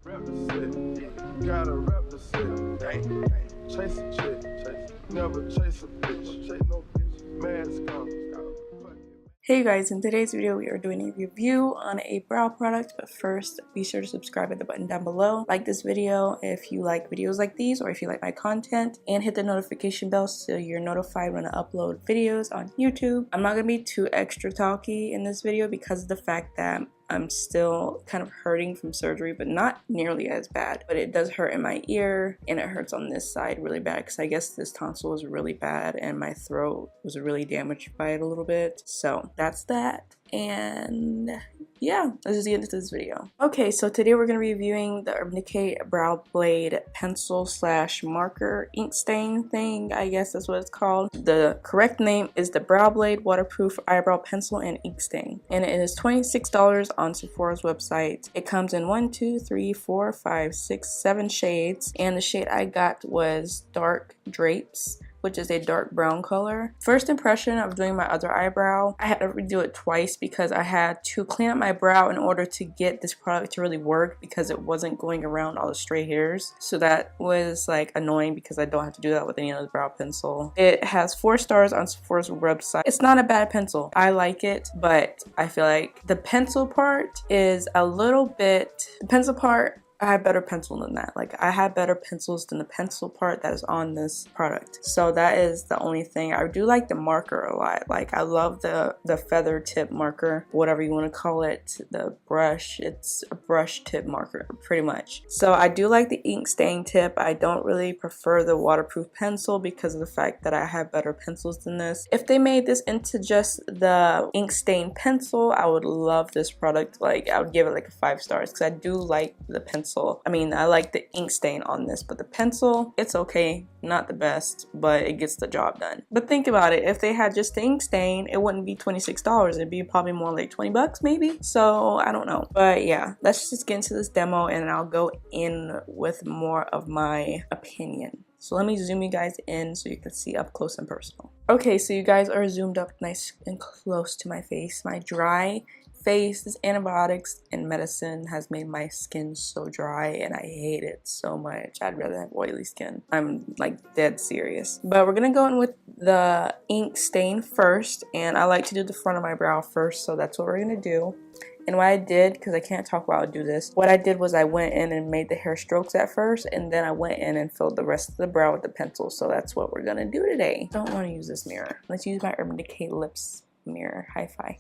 Represent, gotta represent. Chase a chick, never chase a bitch. Chase no bitch, mask on. Hey guys, in today's video we are doing a review on a brow product, but first be sure to subscribe at the button down below. Like this video if you like videos like these or if you like my content, and hit the notification bell so you're notified when I upload videos on YouTube. I'm not going to be too extra talky in this video because of the fact that I'm still kind of hurting from surgery, but not nearly as bad. But it does hurt in my ear and it hurts on this side really bad because I guess this tonsil was really bad and my throat was really damaged by it a little bit. So that's that. And yeah, let's just get into this video. Okay, so today we're going to be reviewing the Urban Decay Brow Blade Pencil / Marker Ink Stain thing. I guess that's what it's called. The correct name is the Brow Blade Waterproof Eyebrow Pencil and Ink Stain. And it is $26 on Sephora's website. It comes in 1, 2, 3, 4, 5, 6, 7 shades. And the shade I got was Dark Drapes, which is a dark brown color. First impression of doing my other eyebrow, I had to redo it twice because I had to clean up my brow in order to get this product to really work because it wasn't going around all the stray hairs. So that was like annoying because I don't have to do that with any other brow pencil. It has 4 stars on Sephora's website. It's not a bad pencil. I like it, but I feel like the pencil part is a little bit, the pencil part, I had better pencil than that. Like, I had better pencils than the pencil part that is on this product. So that is the only thing. I do like the marker a lot. Like, I love the feather tip marker, whatever you want to call it. The brush, it's a brush tip marker, pretty much. So I do like the ink stain tip. I don't really prefer the waterproof pencil because of the fact that I have better pencils than this. If they made this into just the ink stain pencil, I would love this product. Like, I would give it like a 5 stars because I do like the pencil. I mean, I like the ink stain on this, but the pencil, it's okay. Not the best, but it gets the job done. But think about it. If they had just the ink stain, it wouldn't be $26. It'd be probably more like 20 bucks maybe. So I don't know. But yeah, let's just get into this demo and I'll go in with more of my opinion. So let me zoom you guys in so you can see up close and personal. Okay, so you guys are zoomed up nice and close to my face. My dry face, this antibiotics and medicine has made my skin so dry and I hate it so much. I'd rather have oily skin. I'm like dead serious. But we're gonna go in with the ink stain first, and I like to do the front of my brow first, so that's what we're gonna do. And what I did, because I can't talk while I do this, what I did was I went in and made the hair strokes at first, and then I went in and filled the rest of the brow with the pencil. So that's what we're gonna do today. Don't want to use this mirror. Let's use my Urban Decay Lips mirror. Hi-fi.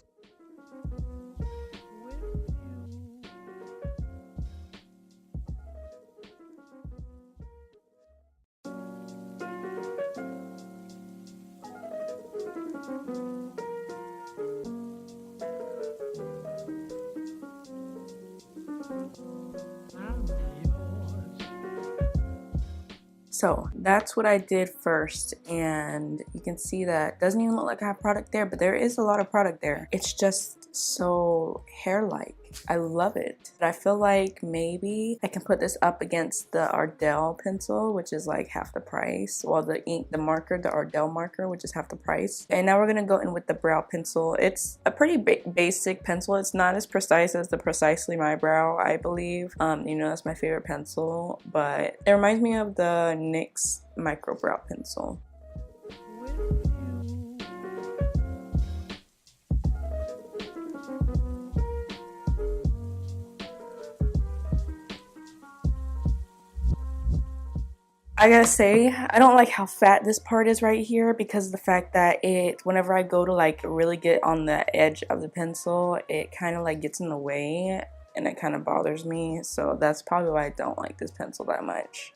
So that's what I did first, and you can see that it doesn't even look like I have product there, but there is a lot of product there. It's just so hair-like. I love it. But I feel like maybe I can put this up against the Ardell pencil, which is like half the price. Well, the marker, the Ardell marker, which is half the price. And now we're gonna go in with the brow pencil. It's a pretty basic pencil. It's not as precise as the Precisely My Brow, I believe. You know, that's my favorite pencil, but it reminds me of the NYX micro brow pencil. I gotta say, I don't like how fat this part is right here because of the fact that whenever I go to like really get on the edge of the pencil, it kind of like gets in the way and it kind of bothers me. So that's probably why I don't like this pencil that much.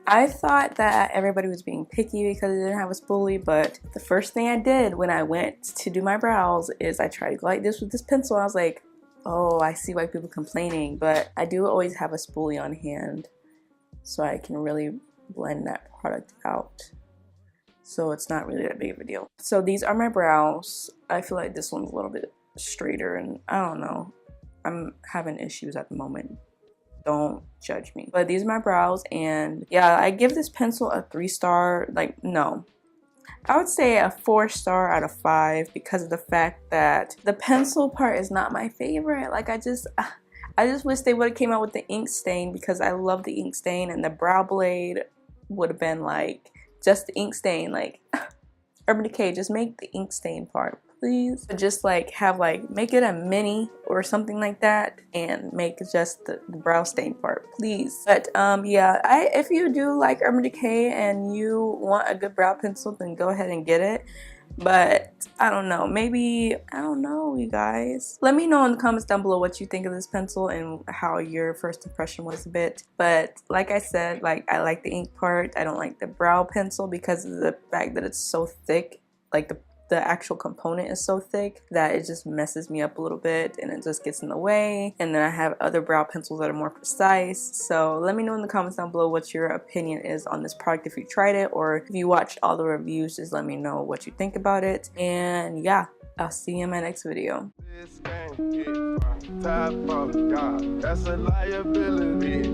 I thought that everybody was being picky because I didn't have a spoolie, but the first thing I did when I went to do my brows is I tried to go like this with this pencil. I was like, oh, I see why people are complaining, but I do always have a spoolie on hand so I can really blend that product out. So it's not really that big of a deal. So these are my brows. I feel like this one's a little bit straighter and I don't know. I'm having issues at the moment. Don't judge me. But these are my brows, and yeah, I give this pencil a 3-star. Like, no, I would say a 4-star out of 5 because of the fact that the pencil part is not my favorite. Like, I just wish they would have came out with the ink stain, because I love the ink stain, and the brow blade would have been like just the ink stain. Like, Urban Decay, just make the ink stain part, please. Just like have like, make it a mini or something like that, and make just the brow stain part, please. But yeah, if you do like Urban Decay and you want a good brow pencil, then go ahead and get it. But I don't know, maybe, I don't know, you guys. Let me know in the comments down below what you think of this pencil and how your first impression was a bit. But like I said, like, I like the ink part. I don't like the brow pencil because of the fact that it's so thick. Like, the actual component is so thick that it just messes me up a little bit, and it just gets in the way. And then I have other brow pencils that are more precise. So let me know in the comments down below what your opinion is on this product, if you tried it or if you watched all the reviews. Just let me know what you think about it. And yeah, I'll see you in my next video. This game, top of God, that's a liability.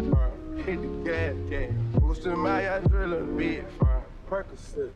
Hit the gas, boosting my adrenaline, Percocet.